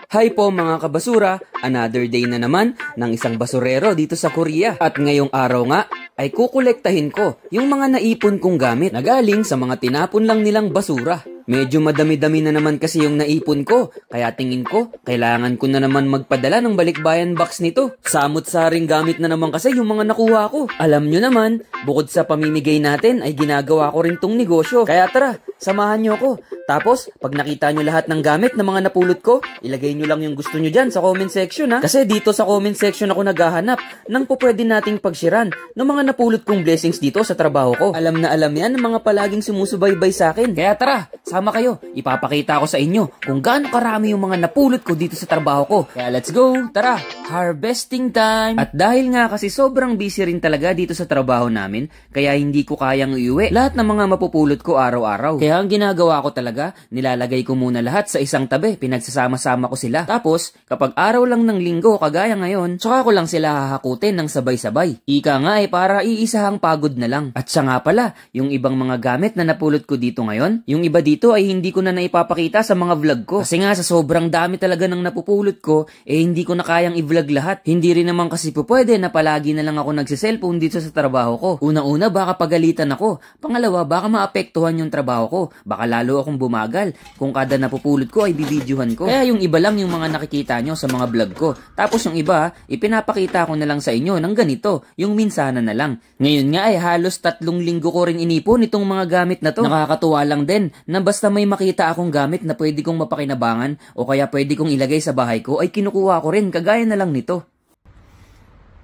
Hi po mga kabasura, another day na naman ng isang basurero dito sa Korea. At ngayong araw nga ay kukolektahin ko yung mga naipon kong gamit na galing sa mga tinapon lang nilang basura. Medyo madami-dami na naman kasi yung naipon ko, kaya tingin ko, kailangan ko na naman magpadala ng balikbayan box nito. Samot-saring gamit na naman kasi yung mga nakuha ko. Alam nyo naman, bukod sa pamimigay natin ay ginagawa ko rin tong negosyo. Kaya tara, samahan nyo ako. Tapos, pag nakita nyo lahat ng gamit na mga napulot ko, ilagay nyo lang yung gusto nyo dyan sa comment section ha. Kasi dito sa comment section ako naghahanap ng pwede nating pagshiran ng mga napulot kong blessings dito sa trabaho ko. Alam na alam yan ng mga palaging sumusubaybay sa akin. Kaya tara, sama kayo. Ipapakita ko sa inyo kung gaano karami yung mga napulot ko dito sa trabaho ko. Kaya let's go, tara, harvesting time! At dahil nga kasi sobrang busy rin talaga dito sa trabaho namin, kaya hindi ko kayang iuwi lahat ng mga mapupulot ko araw-araw. Kaya ang ginagawa ko talaga, nilalagay ko muna lahat sa isang tabi, pinagsasama-sama ko sila. Tapos, kapag araw lang ng linggo, kagaya ngayon, tsaka ko lang sila hahakutin ng sabay-sabay. Ika nga ay para iisahang pagod na lang. At siya nga pala, yung ibang mga gamit na napulot ko dito ngayon, yung iba dito ay hindi ko na naipapakita sa mga vlog ko. Kasi nga sa sobrang dami talaga ng napupulot ko, hindi ko na kayang i-vlog lahat. Hindi rin naman kasi pwede na palagi na lang ako nagsiselfone dito sa trabaho ko. Una-una, baka pagalitan ako. Pangalawa, baka maapektuhan yung trabaho ko. Baka lalo akong bumagal kung kada napupulot ko ay bibidyohan ko. Kaya yung iba lang yung mga nakikita nyo sa mga vlog ko. Tapos yung iba, ipinapakita ko na lang sa inyo ng ganito, yung minsana na lang. Ngayon nga ay halos 3 linggo ko rin inipon itong mga gamit na to. Nakakatuwa lang din na basta may makita akong gamit na pwede kong mapakinabangan o kaya pwede kong ilagay sa bahay ko ay kinukuha ko rin kagaya na lang nito.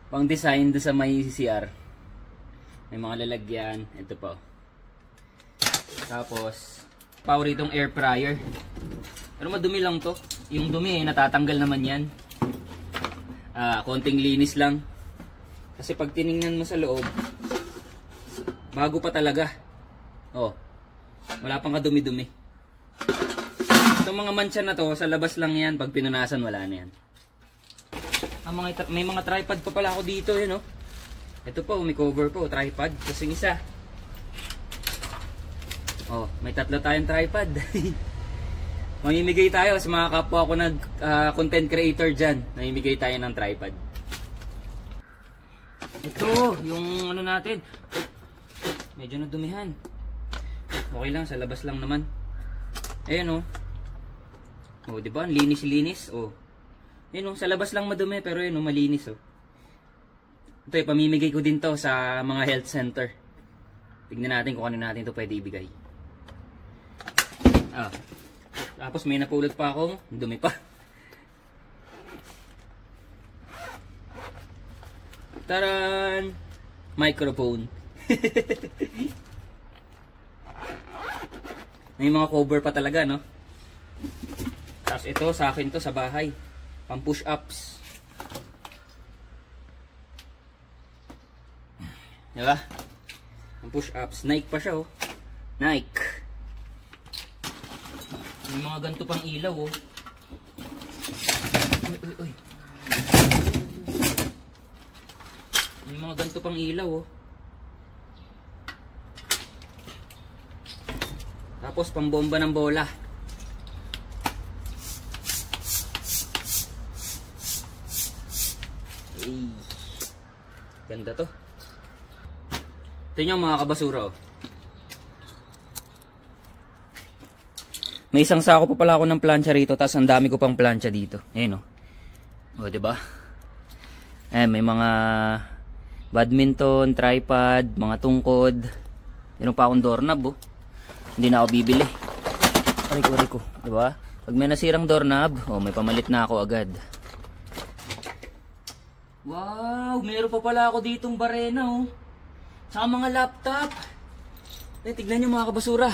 Pang design do sa may CR. May mga lalagyan. Ito pa. Tapos power itong air fryer. Pero madumi lang to. Yung dumi natatanggal naman yan. Konting linis lang. Kasi pag tiningnan mo sa loob, bago pa talaga. Oh, wala pang kadumi-dumi. Itong mga mancha na to, sa labas lang yan. Pag pinunasan, wala na yan. May mga tripod pa pala ako dito. Yun, oh. Ito po, may cover po. Tripod. Kasing isa. Oh, may 3 tayong tripod. Mamimigay tayo sa mga kapwa ko content creator dyan. Mamimigay tayo ng tripod. Ito, yung ano natin. Medyo nadumihan. Okay lang, sa labas lang naman. Ayan oh. Oh, di ba? Linis-linis. Oh. Ayan oh, sa labas lang madumi pero ayan oh, malinis oh. Ito, pamimigay ko din to sa mga health center. Tignan natin kung ano natin to pwede ibigay. Tapos may napulot pa akong dumi pa. Taran! Microphone. May mga cover pa talaga, no? Tapos ito, sa akin to sa bahay. Pang push ups. Diba? Pang push ups. Nike pa siya, oh. Nike. May mga ganito pang ilaw, oh. Uy. May mga ganito pang ilaw, oh. Tapos pambomba ng bola. Ay, ganda to. Ito nyo mga kabasura, oh. May isang sako pa pala ako ng plancha rito, tapos ang dami ko pang plancha dito. Ayan o. O, diba? May mga badminton, tripod, mga tungkod. Meron pa akong doorknob, oh. Hindi na ako bibili. Aray ko. Diba? Pag may nasirang doorknob, oh, may pamalit na ako agad. Wow! Meron pa pala ako ditong barena, oh. Saka mga laptop. Tignan nyo mga kabasura.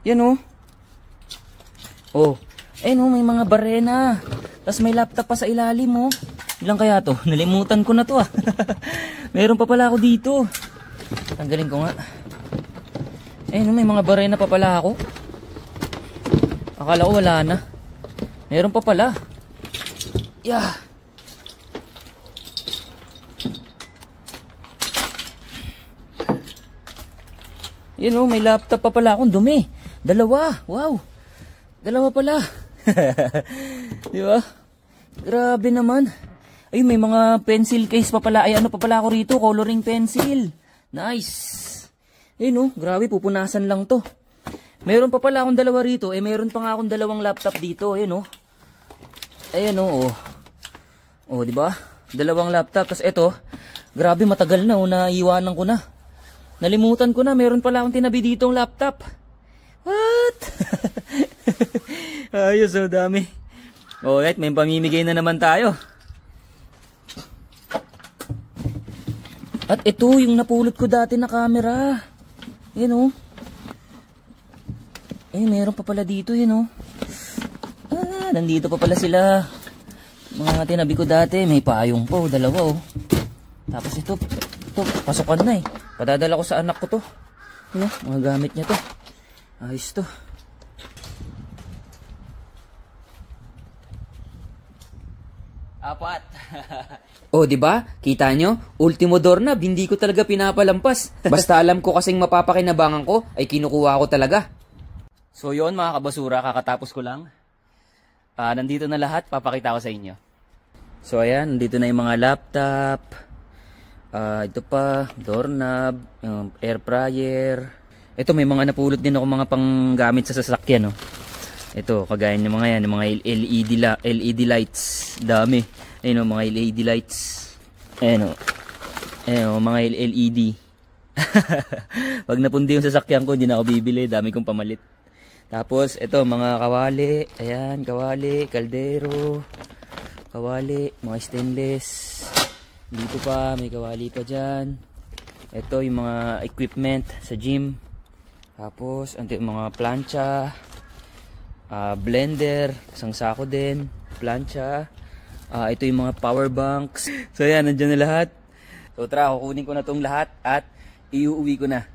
Yan oh. Oh. Ayun oh, may mga barena. Tapos may laptop pa sa ilalim oh. Ilang kaya to? Nalimutan ko na to ah. Meron pa pala ako dito. Tanggalin ko nga. Ayun oh, may mga barena pa pala ako. Akala ko wala na. Meron pa pala. Yeah. Yan oh, may laptop pa pala akong dumi. 2. Wow. 2 pala. Di ba? Grabe naman. Ay, may mga pencil case pa pala. Ay, ano pa pala ako rito? Coloring pencil. Nice. Ayun oh, grabe, pupunasan lang to. Meron pa pala akong dalawa rito. Meron pa nga akong dalawang laptop dito. Ayun oh. Ayun oh. Oh, di ba? Dalawang laptop. Tapos ito, grabe matagal na oh, naiwanan ko na. Nalimutan ko na, meron pala akong tinabi ditong laptop. What? Ayos oh, dami. Alright, may pamimigay na naman tayo. At ito yung napulot ko dati na camera. Yan oh. Meron pa pala dito yan oh. Nandito pa pala sila. Mga tinabi ko dati, may payong po, dalawa oh. Tapos ito, pasukan na eh. Padadala ko sa anak ko to. Yan, mga gamit niya to. Ayos to. Apat. Oh, di ba? Kita nyo? Ultimo doorknob, hindi ko talaga pinapalampas. Basta alam ko kasing mapapakinabangan ko, ay kinukuha ko talaga. So yon mga kabasura, kakatapos ko lang. Nandito na lahat, papakita ko sa inyo. So ayan, nandito na yung mga laptop. Ito pa, doorknob, air fryer. Ito may mga napulot din ako mga panggamit sa sasakyan. Oh. Ito, kagaya ng mga yan, yung mga LED lights. Dami. Ayun o, mga LED lights. Ayun o, mga LED. Pag napundi yung sasakyan ko, hindi na ako bibili. Dami kong pamalit. Tapos, ito, mga kawali. Ayan, kawali, kaldero. Kawali, mga stainless. Dito pa, may kawali pa dyan. Ito, yung mga equipment sa gym. Tapos, yung mga plancha. Blender, isang sako din. Plancha. Ito yung mga power banks. So yan, nandiyan na lahat. So tara, kukunin ko na itong lahat at iuuwi ko na.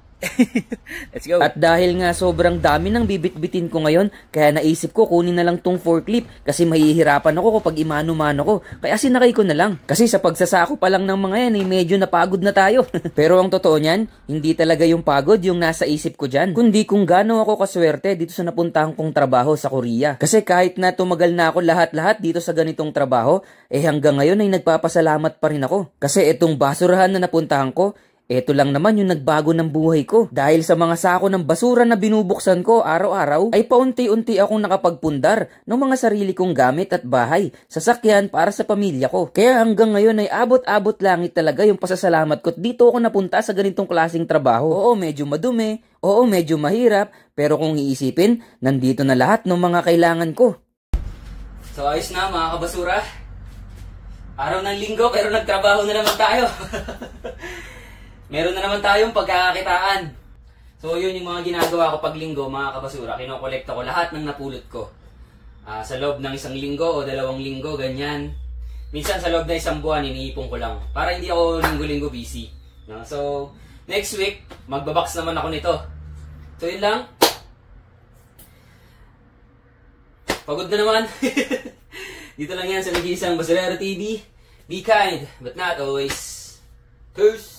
Let's go. At dahil nga sobrang dami ng bibit-bitin ko ngayon, kaya naisip ko kunin na lang tong forklift kasi mahihirapan ako kapag imano-mano ko. Kaya sinakay ko na lang. Kasi sa pagsasako pa lang ng mga yan, medyo napagod na tayo. Pero ang totoo niyan, hindi talaga yung pagod yung nasa isip ko dyan, kundi kung gaano ako kaswerte dito sa napuntahan kong trabaho sa Korea. Kasi kahit na tumagal na ako lahat-lahat dito sa ganitong trabaho, hanggang ngayon ay nagpapasalamat pa rin ako. Kasi itong basurahan na napuntahan ko, ito lang naman yung nagbago ng buhay ko. Dahil sa mga sako ng basura na binubuksan ko araw-araw, ay paunti-unti akong nakapagpundar ng mga sarili kong gamit at bahay, sasakyan para sa pamilya ko. Kaya hanggang ngayon ay abot-abot langit talaga yung pasasalamat ko. Dito ako napunta sa ganitong klaseng trabaho. Oo, medyo madumi. Oo, medyo mahirap. Pero kung iisipin, nandito na lahat ng mga kailangan ko. So ayos na mga kabasura. Araw ng linggo pero nagtrabaho na naman tayo. Meron na naman tayong pagkakakitaan. So yun yung mga ginagawa ko pag linggo mga kabasura. Kinokolekta ko lahat ng napulot ko. Sa loob ng 1 linggo o 2 linggo, ganyan. Minsan sa loob ng 1 buwan, iniipon ko lang. Para hindi ako linggo-linggo busy. No? So next week, magbabox naman ako nito. So yun lang. Pagod na naman. Dito lang yan sa Nag-iisang Basurero TV. Be kind, but not always. Peace!